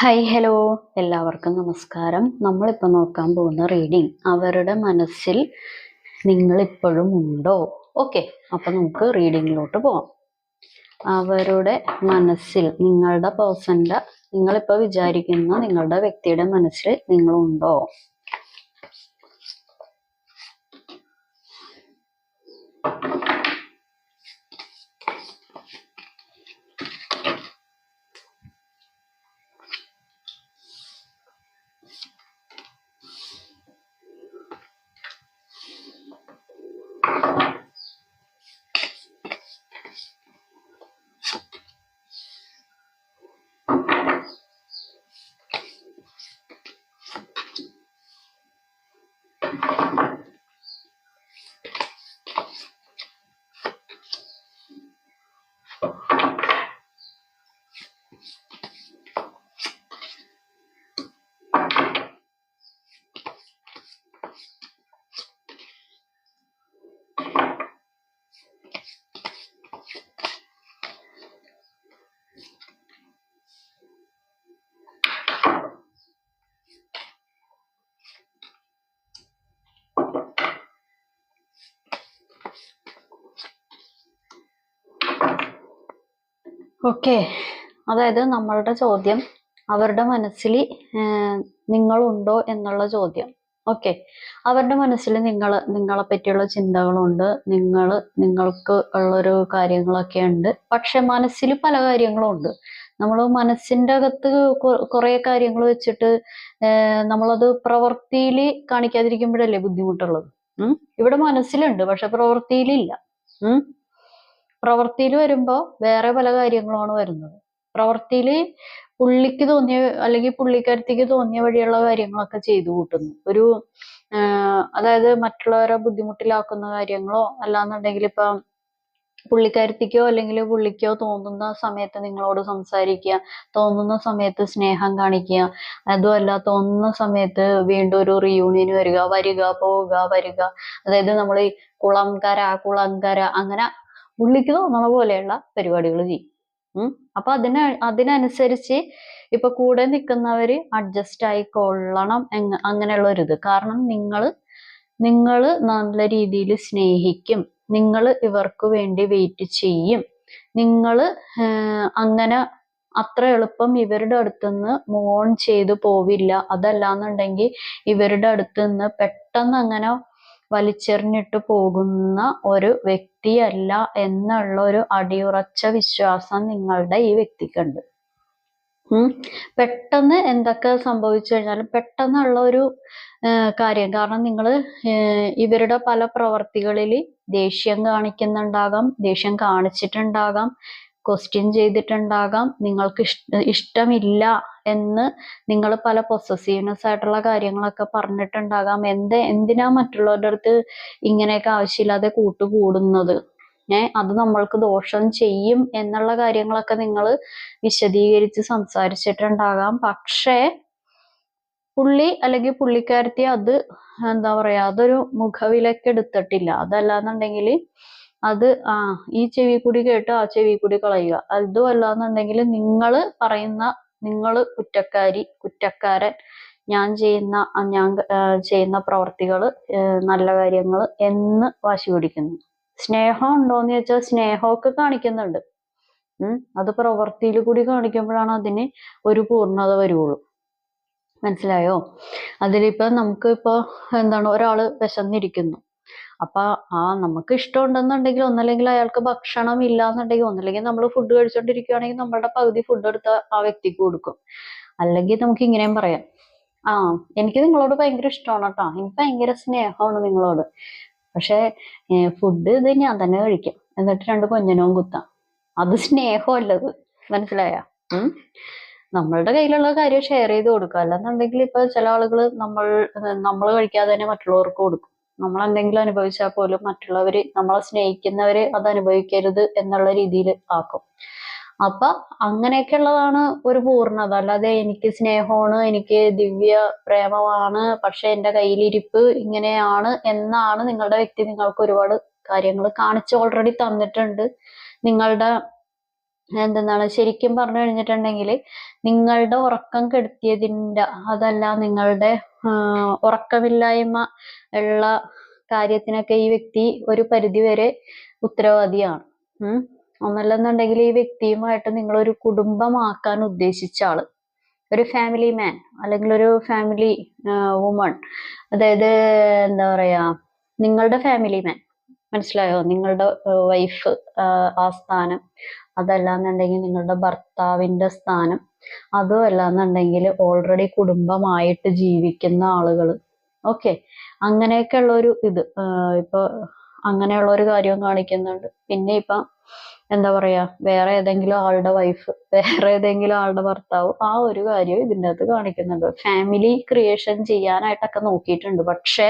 Hi hello എല്ലാവർക്കും നമസ്കാരം. നമ്മളിപ്പോൾ നോക്കാൻ പോകുന്ന റീഡിങ് അവരുടെ മനസ്സിൽ നിങ്ങളിപ്പോഴും ഉണ്ടോ. ഓക്കെ, അപ്പം നമുക്ക് റീഡിങ്ങിലോട്ട് പോവാം. അവരുടെ മനസ്സിൽ നിങ്ങളുടെ പേഴ്സൻ്റെ നിങ്ങളിപ്പോൾ വിചാരിക്കുന്ന നിങ്ങളുടെ വ്യക്തിയുടെ മനസ്സിൽ നിങ്ങളുണ്ടോ. ഓക്കെ, അതായത് നമ്മളുടെ ചോദ്യം അവരുടെ മനസ്സിൽ നിങ്ങളുണ്ടോ എന്നുള്ള ചോദ്യം. ഓക്കെ, അവരുടെ മനസ്സിൽ നിങ്ങളെ പറ്റിയുള്ള ചിന്തകളുണ്ട്, നിങ്ങൾക്ക് ഉള്ളൊരു കാര്യങ്ങളൊക്കെ ഉണ്ട്. പക്ഷെ മനസ്സിൽ പല കാര്യങ്ങളും ഉണ്ട്. നമ്മൾ മനസ്സിൻ്റെ അകത്ത് കുറേ കാര്യങ്ങൾ വെച്ചിട്ട് നമ്മളത് പ്രവൃത്തിയിൽ കാണിക്കാതിരിക്കുമ്പോഴല്ലേ ബുദ്ധിമുട്ടുള്ളത്. ഇവിടെ മനസ്സിലുണ്ട് പക്ഷെ പ്രവൃത്തിയിലില്ല. പ്രവൃത്തിയിൽ വരുമ്പോൾ വേറെ പല കാര്യങ്ങളുമാണ് വരുന്നത്. പ്രവൃത്തിയിൽ പുള്ളിക്ക് തോന്നിയ അല്ലെങ്കിൽ പുള്ളിക്കാരത്തിക്ക് തോന്നിയ വഴിയുള്ള കാര്യങ്ങളൊക്കെ ചെയ്തു കൂട്ടുന്നു. അതായത് മറ്റുള്ളവരെ ബുദ്ധിമുട്ടിലാക്കുന്ന കാര്യങ്ങളോ അല്ലാന്നുണ്ടെങ്കിൽ ഇപ്പം പുള്ളിക്കാരത്തിക്കോ അല്ലെങ്കിൽ പുള്ളിക്കോ തോന്നുന്ന സമയത്ത് നിങ്ങളോട് സംസാരിക്കുക, തോന്നുന്ന സമയത്ത് സ്നേഹം കാണിക്കുക, അതുമല്ല തോന്നുന്ന സമയത്ത് വീണ്ടും ഒരു റിയൂണിയൻ വരിക പോവുക. അതായത് നമ്മൾ ഈ കുളങ്കര അങ്ങനെ പുള്ളിക്ക് തോന്നണ പോലെയുള്ള പരിപാടികൾ ചെയ്യും. അപ്പൊ അതിനനുസരിച്ച് ഇപ്പൊ കൂടെ നിൽക്കുന്നവര് അഡ്ജസ്റ്റ് ആയിക്കൊള്ളണം അങ്ങനെയുള്ള ഒരു ഇത്. കാരണം നിങ്ങൾ നല്ല രീതിയിൽ സ്നേഹിക്കും, നിങ്ങൾ ഇവർക്ക് വേണ്ടി വെയിറ്റ് ചെയ്യും, നിങ്ങൾ അങ്ങനെ അത്ര എളുപ്പം ഇവരുടെ അടുത്തുനിന്ന് മൂവ് ഓൺ ചെയ്തു പോവില്ല. അതല്ലാന്നുണ്ടെങ്കിൽ ഇവരുടെ അടുത്തുനിന്ന് പെട്ടെന്ന് അങ്ങനെ വലിച്ചെറിഞ്ഞിട്ട് പോകുന്ന ഒരു വ്യക്തിയല്ല എന്നുള്ള ഒരു അടിയുറച്ച വിശ്വാസം നിങ്ങളുടെ ഈ വ്യക്തിക്കുണ്ട്. പെട്ടെന്ന് എന്തൊക്കെ സംഭവിച്ചു കഴിഞ്ഞാലും പെട്ടെന്നുള്ള ഒരു കാര്യം. കാരണം നിങ്ങൾ ഇവരുടെ പല പ്രവർത്തികളിൽ ദേഷ്യം കാണിക്കുന്നുണ്ടാകാം, ദേഷ്യം കാണിച്ചിട്ടുണ്ടാകാം, ക്വസ്റ്റ്യൻ ചെയ്തിട്ടുണ്ടാകാം, നിങ്ങൾക്ക് ഇഷ്ടമില്ല എന്ന് നിങ്ങൾ പല പൊസസീവ്നെസ് ആയിട്ടുള്ള കാര്യങ്ങളൊക്കെ പറഞ്ഞിട്ടുണ്ടാകാം. എന്തിനാ മറ്റുള്ളവരുടെ അടുത്ത് ഇങ്ങനെയൊക്കെ ആവശ്യമില്ലാതെ കൂടുന്നത്, അത് നമ്മൾക്ക് ദോഷം ചെയ്യും എന്നുള്ള കാര്യങ്ങളൊക്കെ നിങ്ങൾ വിശദീകരിച്ച് സംസാരിച്ചിട്ടുണ്ടാകാം. പക്ഷേ പുള്ളി അല്ലെങ്കിൽ പുള്ളിക്കാരത്തി അത് എന്താ പറയാ, അതൊരു മുഖവിലക്കെടുത്തിട്ടില്ല. അതല്ലാന്നുണ്ടെങ്കിൽ അത് ഈ ചെവി കൂടി കേട്ട് ആ ചെവി കൂടി കളയുക. അതും അല്ലാന്നുണ്ടെങ്കിൽ നിങ്ങൾ കുറ്റക്കാരൻ, ഞാൻ ചെയ്യുന്ന പ്രവർത്തികൾ നല്ല കാര്യങ്ങൾ എന്ന് വാശി പിടിക്കുന്നു. സ്നേഹം ഉണ്ടോന്ന് ചോദിച്ചാൽ സ്നേഹമൊക്കെ കാണിക്കുന്നുണ്ട്. അത് പ്രവൃത്തിയിൽ കൂടി കാണിക്കുമ്പോഴാണ് അതിന് ഒരു പൂർണ്ണത വരുള്ളൂ. മനസ്സിലായോ? അതിലിപ്പോ നമുക്കിപ്പോ ഒരാള് വിശന്നിരിക്കുന്നു. അപ്പൊ നമുക്ക് ഇഷ്ടമുണ്ടെന്നുണ്ടെങ്കിൽ, ഒന്നല്ലെങ്കിൽ അയാൾക്ക് ഭക്ഷണം ഇല്ലാന്നുണ്ടെങ്കിൽ, ഒന്നല്ലെങ്കിൽ നമ്മൾ ഫുഡ് കഴിച്ചോണ്ടിരിക്കുകയാണെങ്കിൽ നമ്മളുടെ പകുതി ഫുഡ് എടുത്ത് ആ വ്യക്തിക്ക് കൊടുക്കും. അല്ലെങ്കിൽ നമുക്ക് ഇങ്ങനെയും പറയാം, എനിക്ക് നിങ്ങളോട് ഭയങ്കര ഇഷ്ടമാണ് കേട്ടോ, എനിക്ക് ഭയങ്കര സ്നേഹമാണ് നിങ്ങളോട്, പക്ഷെ ഫുഡ് ഇത് ഞാൻ തന്നെ കഴിക്കാം, എന്നിട്ട് 2 കൊഞ്ഞനവും കുത്താം. അത് സ്നേഹമല്ലത്. മനസ്സിലായ? നമ്മളുടെ കയ്യിലുള്ള കാര്യം ഷെയർ ചെയ്ത് കൊടുക്കുക. അല്ലെന്നുണ്ടെങ്കിൽ ഇപ്പൊ ചില ആളുകൾ നമ്മൾ കഴിക്കാതെ തന്നെ മറ്റുള്ളവർക്ക് കൊടുക്കും. നമ്മൾ എന്തെങ്കിലും അനുഭവിച്ചാൽ പോലും മറ്റുള്ളവര്, നമ്മളെ സ്നേഹിക്കുന്നവര് അത് അനുഭവിക്കരുത് എന്നുള്ള രീതിയിൽ ആക്കും. അപ്പൊ അങ്ങനെയൊക്കെ ഉള്ളതാണ് ഒരു പൂർണ്ണത. അല്ലാതെ എനിക്ക് സ്നേഹമാണ്, എനിക്ക് ദിവ്യ പ്രേമമാണ്, പക്ഷെ എന്റെ കയ്യിലിരിപ്പ് ഇങ്ങനെയാണ് എന്നാണ് നിങ്ങളുടെ വ്യക്തി നിങ്ങൾക്ക് ഒരുപാട് കാര്യങ്ങൾ കാണിച്ച് ഓൾറെഡി തന്നിട്ടുണ്ട്. നിങ്ങളുടെ എന്തെന്നാണ് ശരിക്കും പറഞ്ഞു കഴിഞ്ഞിട്ടുണ്ടെങ്കിൽ നിങ്ങളുടെ ഉറക്കം കെടുത്തിയതിൻ്റെ അതല്ല നിങ്ങളുടെ ഉറക്കമില്ലായ്മ ഉള്ള കാര്യത്തിനൊക്കെ ഈ വ്യക്തി ഒരു പരിധിവരെ ഉത്തരവാദിയാണ്. ഒന്നല്ലെന്നുണ്ടെങ്കിൽ ഈ വ്യക്തിയുമായിട്ട് നിങ്ങളൊരു കുടുംബമാക്കാൻ ഉദ്ദേശിച്ച ആള്, ഒരു ഫാമിലി മാൻ അല്ലെങ്കിൽ ഒരു ഫാമിലി വുമൺ, അതായത് എന്താ പറയാ നിങ്ങളുടെ ഫാമിലി മാൻ, മനസ്സിലായോ? നിങ്ങളുടെ വൈഫ് ആ സ്ഥാനം, അതല്ലാന്നുണ്ടെങ്കിൽ നിങ്ങളുടെ ഭർത്താവിന്റെ സ്ഥാനം, അതും അല്ലാന്നുണ്ടെങ്കിൽ ഓൾറെഡി കുടുംബമായിട്ട് ജീവിക്കുന്ന ആളുകൾ. ഓക്കെ, അങ്ങനെയൊക്കെ ഉള്ള ഒരു ഇത് ഇപ്പൊ അങ്ങനെയുള്ള ഒരു കാര്യവും കാണിക്കുന്നുണ്ട്. പിന്നെ ഇപ്പൊ എന്താ പറയാ വേറെ ഏതെങ്കിലും ആളുടെ വൈഫ്, വേറെ ഏതെങ്കിലും ആളുടെ ഭർത്താവ്, ആ ഒരു കാര്യവും ഇതിൻ്റെ അകത്ത് കാണിക്കുന്നുണ്ട്. ഫാമിലി ക്രിയേഷൻ ചെയ്യാനായിട്ടൊക്കെ നോക്കിയിട്ടുണ്ട്, പക്ഷെ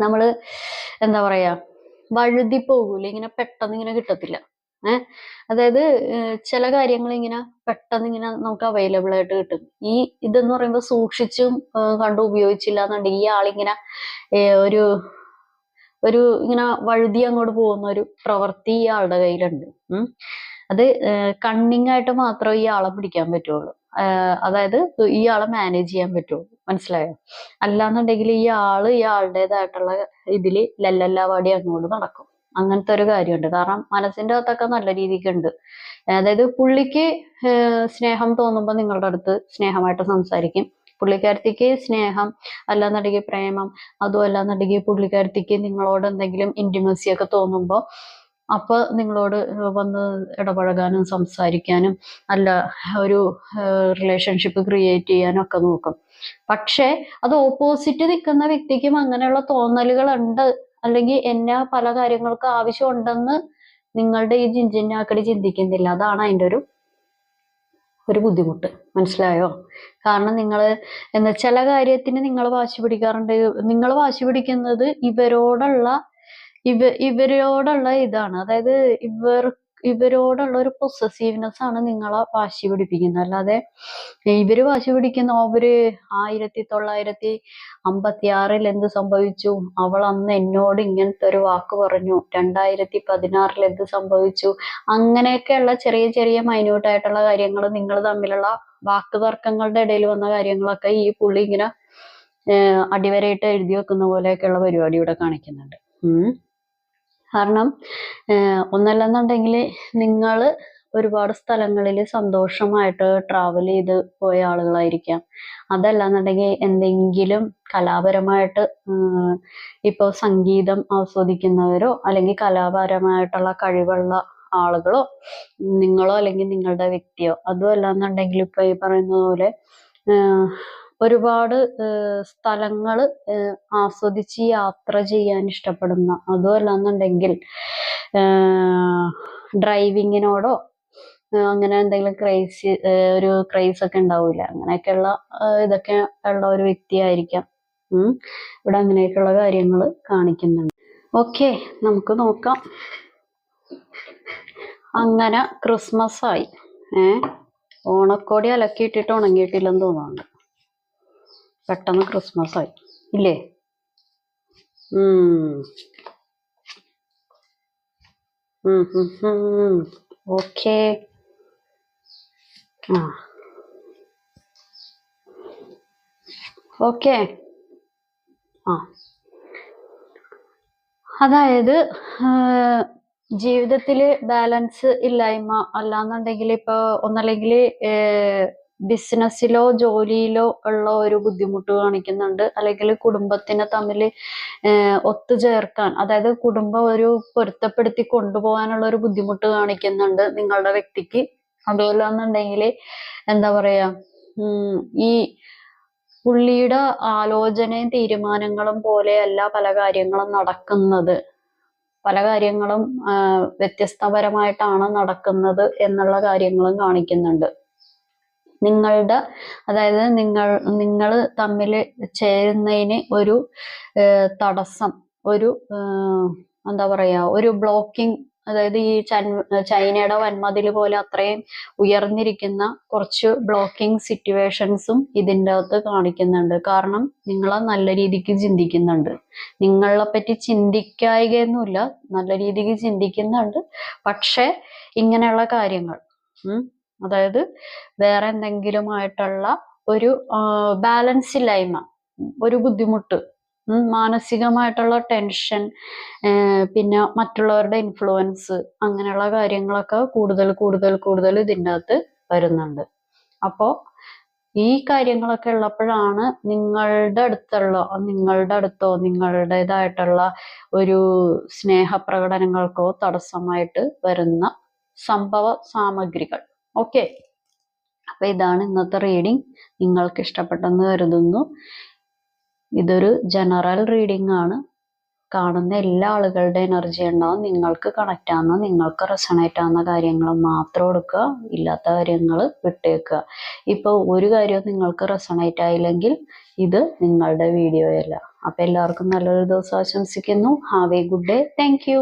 നമ്മള് എന്താ പറയാ വഴുതി പോകൂല, ഇങ്ങനെ പെട്ടെന്ന് ഇങ്ങനെ കിട്ടത്തില്ല. അതായത് ചില കാര്യങ്ങൾ ഇങ്ങനെ പെട്ടെന്ന് ഇങ്ങനെ നമുക്ക് അവൈലബിൾ ആയിട്ട് കിട്ടും. ഈ ഇതെന്ന് പറയുമ്പോൾ സൂക്ഷിച്ചും കണ്ടു ഉപയോഗിച്ചില്ല എന്നുണ്ടെങ്കിൽ ഈ ആളിങ്ങനെ ഒരു ഒരു ഇങ്ങനെ വഴുതി അങ്ങോട്ട് പോകുന്ന ഒരു പ്രവൃത്തി ഈ ആളുടെ കയ്യിലുണ്ട്. അത് കണ്ണിങ് ആയിട്ട് മാത്രമേ ഈ ആളെ പിടിക്കാൻ പറ്റുള്ളൂ. അതായത് ഈ ആളെ മാനേജ് ചെയ്യാൻ പറ്റുള്ളൂ, മനസ്സിലായോ? അല്ലാന്നുണ്ടെങ്കിൽ ഈ ആളുടേതായിട്ടുള്ള ഇതില് ലല്ലല്ലാവാടി അങ്ങോട്ട് നടക്കും. അങ്ങനത്തെ ഒരു കാര്യമുണ്ട്. കാരണം മനസ്സിന്റെ അകത്തൊക്കെ നല്ല രീതിക്ക് ഉണ്ട്. അതായത് പുള്ളിക്ക് സ്നേഹം തോന്നുമ്പോൾ നിങ്ങളുടെ അടുത്ത് സ്നേഹമായിട്ട് സംസാരിക്കും. പുള്ളിക്കാരത്തിക്ക് സ്നേഹം അല്ലാന്നുണ്ടെങ്കിൽ പ്രേമം, അതും അല്ലാന്നുണ്ടെങ്കിൽ പുള്ളിക്കാരത്തിക്ക് നിങ്ങളോട് എന്തെങ്കിലും ഇന്റിമസി ഒക്കെ തോന്നുമ്പോൾ അപ്പൊ നിങ്ങളോട് വന്ന് ഇടപഴകാനും സംസാരിക്കാനും അല്ല ഒരു റിലേഷൻഷിപ്പ് ക്രിയേറ്റ് ചെയ്യാനും ഒക്കെ നോക്കും. പക്ഷെ അത് ഓപ്പോസിറ്റ് നിൽക്കുന്ന വ്യക്തിക്കും അങ്ങനെയുള്ള തോന്നലുകൾ ഉണ്ട്, അല്ലെങ്കിൽ എന്നെ പല കാര്യങ്ങൾക്ക് ആവശ്യമുണ്ടെന്ന് നിങ്ങളുടെ ഈ ജിഞ്ചിനാക്കടി ചിന്തിക്കുന്നില്ല. അതാണ് അതിൻ്റെ ഒരു ബുദ്ധിമുട്ട്, മനസ്സിലായോ? കാരണം നിങ്ങൾ ചില കാര്യത്തിന് നിങ്ങൾ വാശി പിടിക്കാറുണ്ട്. നിങ്ങൾ വാശി പിടിക്കുന്നത് ഇവരോടുള്ള ഇതാണ്. അതായത് ഇവരോടുള്ള ഒരു പൊസസീവ്നെസ് ആണ് നിങ്ങളെ വാശി പിടിപ്പിക്കുന്നത്. അല്ലാതെ ഇവര് വാശി പിടിക്കുന്ന അവര് 1956 എന്ത് സംഭവിച്ചു, അവൾ അന്ന് എന്നോട് ഇങ്ങനത്തെ ഒരു വാക്ക് പറഞ്ഞു, 2016 എന്ത് സംഭവിച്ചു, അങ്ങനെയൊക്കെയുള്ള ചെറിയ ചെറിയ മൈന്യൂട്ട് ആയിട്ടുള്ള കാര്യങ്ങൾ, നിങ്ങൾ തമ്മിലുള്ള വാക്ക് തർക്കങ്ങളുടെ ഇടയിൽ വന്ന കാര്യങ്ങളൊക്കെ ഈ പുള്ളി ഇങ്ങനെ അടിവരയിട്ട് എഴുതി വെക്കുന്ന പോലെയൊക്കെയുള്ള പരിപാടി ഇവിടെ കാണിക്കുന്നുണ്ട്. കാരണം ഒന്നല്ലെന്നുണ്ടെങ്കിൽ നിങ്ങൾ ഒരുപാട് സ്ഥലങ്ങളിൽ സന്തോഷമായിട്ട് ട്രാവൽ ചെയ്ത് പോയ ആളുകളായിരിക്കാം. അതല്ലാന്നുണ്ടെങ്കിൽ എന്തെങ്കിലും കലാപരമായിട്ട് ഇപ്പോൾ സംഗീതം ആസ്വദിക്കുന്നവരോ അല്ലെങ്കിൽ കലാപരമായിട്ടുള്ള കഴിവുള്ള ആളുകളോ നിങ്ങളോ അല്ലെങ്കിൽ നിങ്ങളുടെ വ്യക്തിയോ, അതും അല്ലാന്നുണ്ടെങ്കിൽ ഇപ്പൊ ഈ പറയുന്ന പോലെ ഒരുപാട് സ്ഥലങ്ങൾ ആസ്വദിച്ച് യാത്ര ചെയ്യാൻ ഇഷ്ടപ്പെടുന്ന, അതും അല്ലാന്നുണ്ടെങ്കിൽ ഡ്രൈവിങ്ങിനോടോ അങ്ങനെ എന്തെങ്കിലും ഒരു ക്രൈസ് ഒക്കെ ഉണ്ടാവൂല, അങ്ങനെയൊക്കെയുള്ള ഇതൊക്കെ ഉള്ള ഒരു വ്യക്തിയായിരിക്കാം. ഇവിടെ അങ്ങനെയൊക്കെയുള്ള കാര്യങ്ങൾ കാണിക്കുന്നുണ്ട്. ഓക്കെ, നമുക്ക് നോക്കാം. അങ്ങനെ ക്രിസ്മസ് ആയി. ഓണക്കോടി അലക്കിയിട്ടിട്ട് ഉണങ്ങിയിട്ടില്ലെന്ന് തോന്നുന്നുണ്ട്. പെട്ടെന്ന് ക്രിസ്മസ് ആയി ഇല്ലേ? ഓക്കെ. ഓക്കെ. അതായത് ജീവിതത്തില് ബാലൻസ് ഇല്ലായ്മ, അല്ലാന്നുണ്ടെങ്കിൽ ഇപ്പൊ ഒന്നല്ലെങ്കിൽ ബിസിനസ്സിലോ ജോലിയിലോ ഉള്ള ഒരു ബുദ്ധിമുട്ട് കാണിക്കുന്നുണ്ട്, അല്ലെങ്കിൽ കുടുംബത്തിനെ തമ്മിൽ ഒത്തുചേർക്കാൻ, അതായത് കുടുംബം ഒരു പൊരുത്തപ്പെടുത്തി കൊണ്ടുപോകാനുള്ള ഒരു ബുദ്ധിമുട്ട് കാണിക്കുന്നുണ്ട് നിങ്ങളുടെ വ്യക്തിക്ക്. അതുപോലെന്നുണ്ടെങ്കിൽ എന്താ പറയാ ഈ പുള്ളിയുടെ ആലോചനയും തീരുമാനങ്ങളും പോലെയല്ല പല കാര്യങ്ങളും നടക്കുന്നത്. പല കാര്യങ്ങളും വ്യത്യസ്തപരമായിട്ടാണ് നടക്കുന്നത് എന്നുള്ള കാര്യങ്ങളും കാണിക്കുന്നുണ്ട്. അതായത് നിങ്ങൾ തമ്മിൽ ചേരുന്നതിന് ഒരു തടസ്സം, ഒരു എന്താ പറയാ ഒരു ബ്ലോക്കിംഗ്, അതായത് ഈ ചൈനയുടെ വൻമതിൽ പോലെ അത്രയും ഉയർന്നിരിക്കുന്ന കുറച്ച് ബ്ലോക്കിംഗ് സിറ്റുവേഷൻസും ഇതിൻ്റെ അകത്ത് കാണിക്കുന്നുണ്ട്. കാരണം നിങ്ങളെ നല്ല രീതിക്ക് ചിന്തിക്കുന്നുണ്ട്, നിങ്ങളെ പറ്റി ചിന്തിക്കായികയൊന്നുമില്ല, നല്ല രീതിക്ക് ചിന്തിക്കുന്നുണ്ട്. പക്ഷെ ഇങ്ങനെയുള്ള കാര്യങ്ങൾ അതായത് വേറെ എന്തെങ്കിലുമായിട്ടുള്ള ഒരു ബാലൻസ് ഇല്ലായ്മ, ഒരു ബുദ്ധിമുട്ട്, മാനസികമായിട്ടുള്ള ടെൻഷൻ, പിന്നെ മറ്റുള്ളവരുടെ ഇൻഫ്ലുവൻസ്, അങ്ങനെയുള്ള കാര്യങ്ങളൊക്കെ കൂടുതൽ കൂടുതൽ കൂടുതൽ ഇതിൻ്റെ അകത്ത് വരുന്നുണ്ട്. അപ്പോൾ ഈ കാര്യങ്ങളൊക്കെ ഉള്ളപ്പോഴാണ് നിങ്ങളുടെ അടുത്തോ നിങ്ങളുടേതായിട്ടുള്ള ഒരു സ്നേഹപ്രകടനങ്ങൾക്കോ തടസ്സമായിട്ട് വരുന്ന സംഭവ സാമഗ്രികൾ. ഓക്കെ, അപ്പൊ ഇതാണ് ഇന്നത്തെ റീഡിംഗ്. നിങ്ങൾക്ക് ഇഷ്ടപ്പെട്ടെന്ന് കരുതുന്നു. ഇതൊരു ജനറൽ റീഡിംഗ് ആണ്. കാണുന്ന എല്ലാ ആളുകളുടെ എനർജി ഉണ്ടാവും. നിങ്ങൾക്ക് കണക്റ്റ് ആവുന്ന, നിങ്ങൾക്ക് റെസണേറ്റ് ആവുന്ന കാര്യങ്ങൾ മാത്രം എടുക്കുക, ഇല്ലാത്ത കാര്യങ്ങൾ വിട്ടേക്കുക. ഇപ്പോൾ ഒരു കാര്യവും നിങ്ങൾക്ക് റെസണേറ്റ് ആയില്ലെങ്കിൽ ഇത് നിങ്ങളുടെ വീഡിയോയല്ല. അപ്പൊ എല്ലാവർക്കും നല്ലൊരു ദിവസം ആശംസിക്കുന്നു. Have A good day. Thank you.